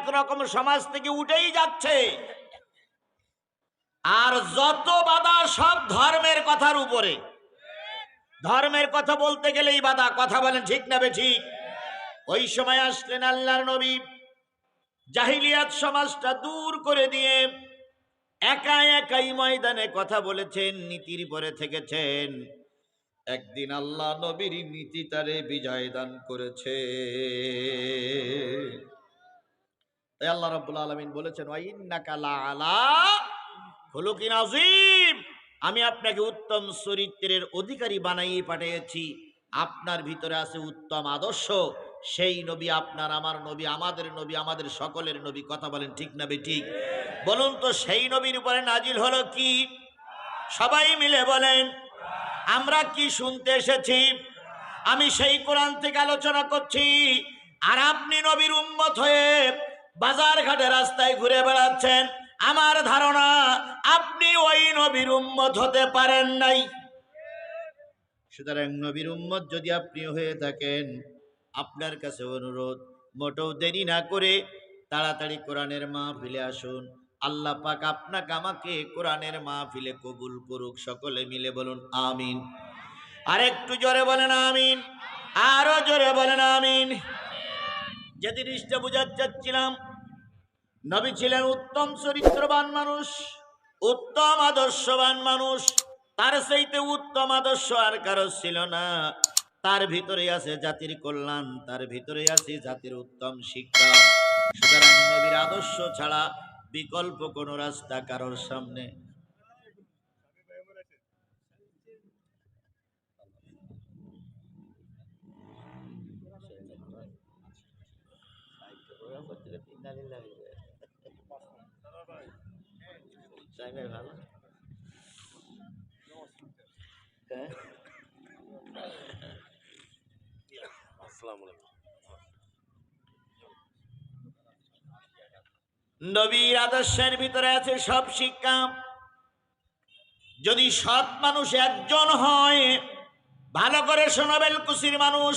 একরকম সমাজ থেকে উঠেই যাচ্ছে। আর যত বাধা সব ধর্মের কথার উপরে। ধর্মের কথা বলতে গেলেই বাধা। কথা বলেন ঠিক না বেঠিক? ওই সময় আসলেন আল্লাহর নবী, জাহিলিয়াত সমাজটা দূর করে দিয়ে একা একাই ময়দানে কথা বলেছেন, নীতির পরে থেকেছেন। একদিন আল্লাহ নবীর নীতি তারে বিজয় দান করেছে। তাই আল্লাহ রাব্বুল আলামিন বলেছেন, ওয়া ইন্নাকা লাআলা খুলুকিন আযীম, আমি আপনাকে উত্তম চরিত্রের অধিকারী বানাইয়ে পাঠিয়েছি। আপনার ভিতরে আছে উত্তম আদর্শ। সেই নবী আপনার, আমার নবী, আমাদের নবী, আমাদের সকলের নবী। কথা বলেন ঠিক না বেঠিক? বলুন তো সেই নবীর উপরে নাজিল হলো কি? সবাই মিলে বলেন। আমরা কি শুনতে এসেছি? আমি সেই কোরআন থেকে আলোচনা করছি, আর আপনি নবীর উম্মত হয়ে বাজার ঘাটে রাস্তায় ঘুরে বেড়াচ্ছেন। আমার ধারণা আপনি ওই নবীর উম্মত হতে পারেন নাই। সুতরাং নবীর উম্মত যদি আপনি হয়ে থাকেন, আপনার কাছে অনুরোধ, মোটেও দেরি না করে তাড়াতাড়ি কোরআনের মাহফিলে আসুন। আল্লাহ পাক আপনাকে আমাকে কোরআনের মাহফিলে কবুল করুক। সকলে মিলে বলুন আমিন। আর একটু জোরে বলেন আমিন। আরো জোরে বলেন আমিন। যে জিনিসটা বুঝাতে চাচ্ছিলাম, নবী ছিলেন উত্তম চরিত্রবান মানুষ, উত্তম আদর্শবান মানুষ। তার চাইতে উত্তম আদর্শ আর কারো ছিল না। তার ভিতরে আছে জাতির কল্যাণ, তার ভিতরে আছে জাতির উত্তম শিক্ষা। সুতরাং নবীর আদর্শ ছাড়া বিকল্প কোনো রাস্তা কারোর সামনে। ভালো নবীর আদর্শের ভিতরে আছে সব শিক্ষা। যদি সৎ মানুষ একজন হয়, ভালো করে শোনাবেন কুশির মানুষ,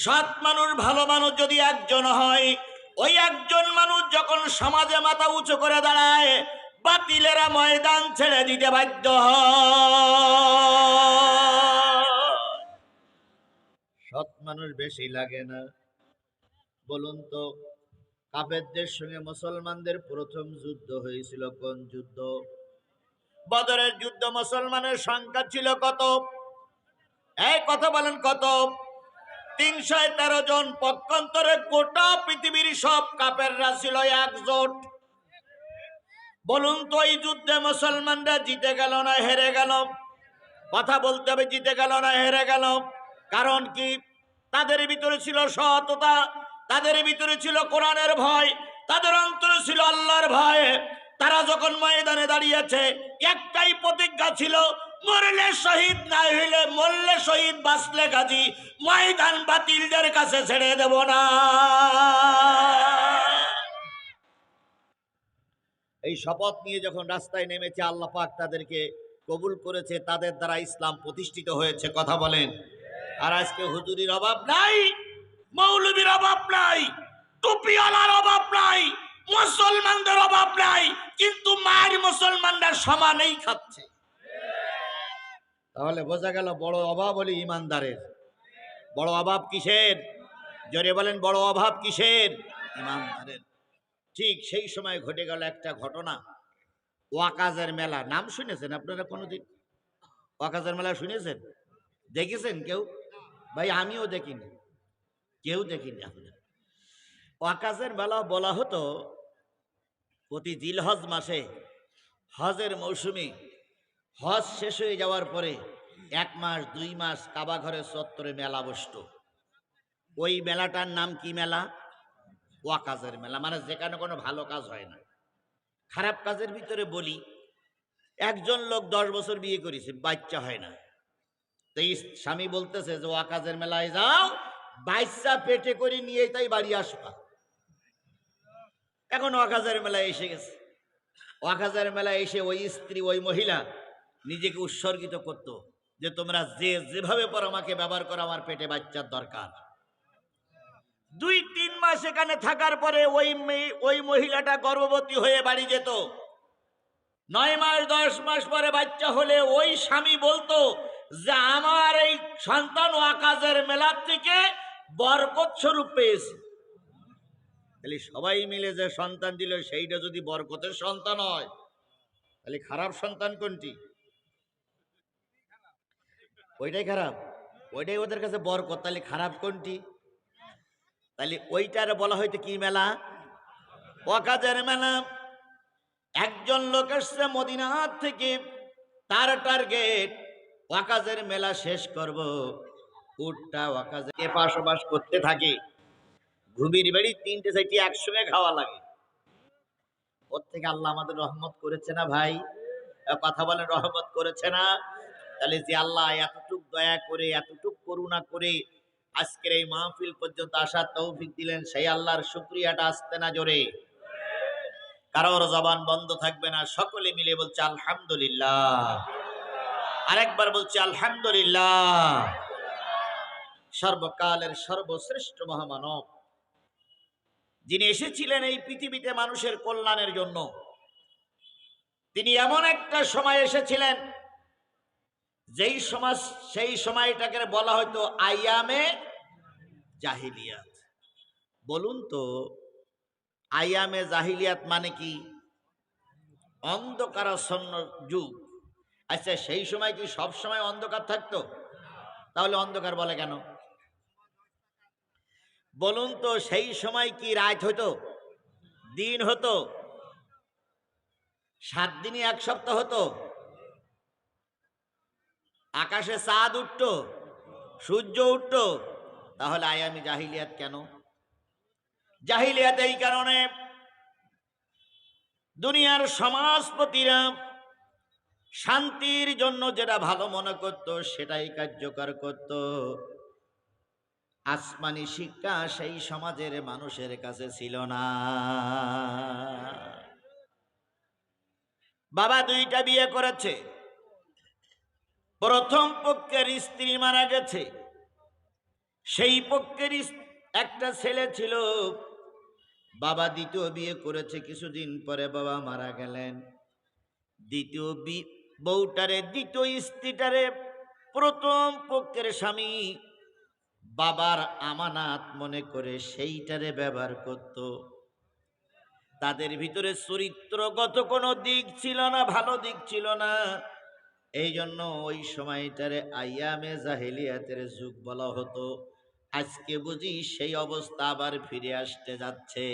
সৎ মানুষ ভালো মানুষ যদি একজন হয়, ওই একজন মানুষ যখন সমাজে মাথা উঁচু করে দাঁড়ায়, বাতিলেরা ময়দান ছেড়ে দিতে বাধ্য হয়। সৎ মানুষ বেশি লাগে না? বলুন তো, কাফেরদের সঙ্গে মুসলমানদের প্রথম যুদ্ধ হয়েছিল কোন যুদ্ধ? বদরের যুদ্ধ। মুসলমানের সংখ্যা ছিল কত? এই কথা বলেন কত? 313 জন। পক্ষান্তরে গোটা পৃথিবীর সব কাফেররা ছিল একজোট। বলুন তো এই যুদ্ধে মুসলমানরা জিতে গেল না হেরে গেল? কথা বলতে হবে, জিতে গেল না হেরে গেল? কারণ কি? তাদের ভিতরে ছিল সততা, তাদের ভিতরে ছিল কোরআনের ভয়, তাদের অন্তরে ছিল আল্লাহর ভয়। তারা যখন ময়দানে দাঁড়িয়েছে, একটাই প্রতিজ্ঞা ছিল, মরলে শহীদ, না হইলে মরলে শহীদ, বাঁচলে গাজী। ময়দান বাতিলদের কাছে ছেড়ে দেব না। এই শপথ নিয়ে যখন রাস্তায় নেমেছে, আল্লাহ পাক তাদেরকে কবুল করেছে, তাদের দ্বারা ইসলাম প্রতিষ্ঠিত হয়েছে। কথা বলেন। আর আজকে হুজুরির অভাব নাই, মৌলবীর অভাব নাই, টুপিওয়ালার অভাব নাই, মুসলমানদের অভাব নাই, কিন্তু মায়ের মুসলমানরা সমানেই খাচ্ছে। তাহলে বোঝা গেল বড় অভাব হলো ইমানদারের। বড় অভাব কিসের? জোরে বলেন, বড় অভাব কিসের? ইমানদারের। ঠিক সেই সময় ঘটে গেল একটা ঘটনা। ওয়াকাজের মেলা নাম শুনেছেন আপনারা কোনোদিন? ওয়াকাজের মেলা শুনেছেন? দেখেছেন কেউ? ভাই আমিও দেখিনি, কেউ দেখিনি। আপনার ওয়াকাজের মেলা বলা হতো প্রতি জিলহজ মাসে, হজের মৌসুমে, হজ শেষ হয়ে যাওয়ার পরে 1 মাস 2 মাস কাবা ঘরের চত্বরে মেলা বসতো। ওই মেলাটার নাম কি মেলা? ওয়াকাজের মেলা। মানে যেখানে কোনো ভালো কাজ হয় না। খারাপ কাজের ভিতরে বলি, একজন লোক 10 বছর বিয়ে করেছে, বাচ্চা হয় না। তো এই স্বামী বলতেছে যে ওয়াকাজের মেলায় যাও, বাচ্চা পেটে করে নিয়ে তাই বাড়ি আসবা। এখন ওয়াকাজের মেলায় এসে গেছে। ওয়াকাজের মেলায় এসে ওই স্ত্রী, ওই মহিলা নিজেকে উৎসর্গিত করত যে তোমরা যেভাবে পর আমাকে ব্যবহার করো, আমার পেটে বাচ্চার দরকার। 2-3 মাস এখানে থাকার পরে ওই মহিলাটা গর্ভবতী হয়ে বাড়ি যেত। 9 মাস 10 মাস পরে বাচ্চা হলে ওই স্বামী বলতো যে আমার এই সন্তান ওয়াকাজের মেলার থেকে বরকত স্বরূপ পেয়েছে। তাহলে সবাই মিলে যে সন্তান দিল সেইটা যদি বরকতের সন্তান হয়, তাহলে খারাপ সন্তান কোনটি? ওইটাই খারাপ, ওইটাই ওদের কাছে বরকত। তাহলে খারাপ কোনটি? তাহলে ওইটার বলা হয়তো কি মেলা? ওয়াকাজের মেলা। একজন লোক এসছে মদিনা থেকে, তার টার্গেট ওয়াকাজের মেলা শেষ করব। উটটা ওয়াকাজে বসবাস করতে থাকে, ঘুমির বাড়ি 3টে 4টে একসঙ্গে খাওয়া লাগে। ওর থেকে আল্লাহ আমাদের রহমত করেছে না ভাই? কথা বলেন, রহমত করেছে না? তাহলে যে আল্লাহ এতটুক দয়া করে, এতটুক করুণা করে আজকের এই মাহফিল পর্যন্ত আসার তৌফিক দিলেন, সেই আল্লাহর শুকরিয়াটা আসতে না জোরে? কারোর জবান বন্ধ থাকবে না, সকলে মিলে বলছে আলহামদুলিল্লাহ। আরেকবার বলছে আলহামদুলিল্লাহ। সর্বকালের সর্বশ্রেষ্ঠ মহামানব, যিনি এসেছিলেন এই পৃথিবীতে মানুষের কল্যাণের জন্য, তিনি এমন একটা সময় এসেছিলেন সেই সময়টাকে বলা হয়তো আইয়ামে জাহিলিয়াত। বলুন তো, আইয়ামে জাহিলিয়াত মানে কি? অন্ধকারাচ্ছন্ন যুগ। আচ্ছা, সেই সময় কি সব সময় অন্ধকার থাকতো? তাহলে অন্ধকার বলে কেন? বলুন তো, সেই সময় কি রাত হতো, দিন হতো? 7 দিনই 1 সপ্তাহ হতো? আকাশে চাঁদ উঠতো, সূর্য উঠতো? তাহলে আয়ামি জাহিলিয়াত কেন? জাহিলিয়াত এই কারণে, দুনিয়ার সমাজপতিরা শান্তির জন্য যেটা ভালো মনে করত সেটাই কার্যকর করত। আসমানি শিক্ষা সেই সমাজের মানুষের কাছে ছিল না। বাবা 2টা বিয়ে করেছে, প্রথম পক্ষের স্ত্রী মারা গেছে, সেই পক্ষের একটা ছেলে ছিল। বাবা দ্বিতীয় বিয়ে করেছে, কিছুদিন পরে বাবা মারা গেলেন। দ্বিতীয় বউটারে, দ্বিতীয় স্ত্রীটারে প্রথম পক্ষের স্বামী বাবার আমানাত মনে করে সেইটারে ব্যবহার করত। তাদের ভিতরে চরিত্রগত কোনো দিক ছিল না, ভালো দিক ছিল না। এই জন্য ওই সময়টারে আইয়ামে জাহিলিয়াতের যুগ বলা হতো। আজকে বুঝি সেই অবস্থা আবার ফিরে আসতে যাচ্ছে।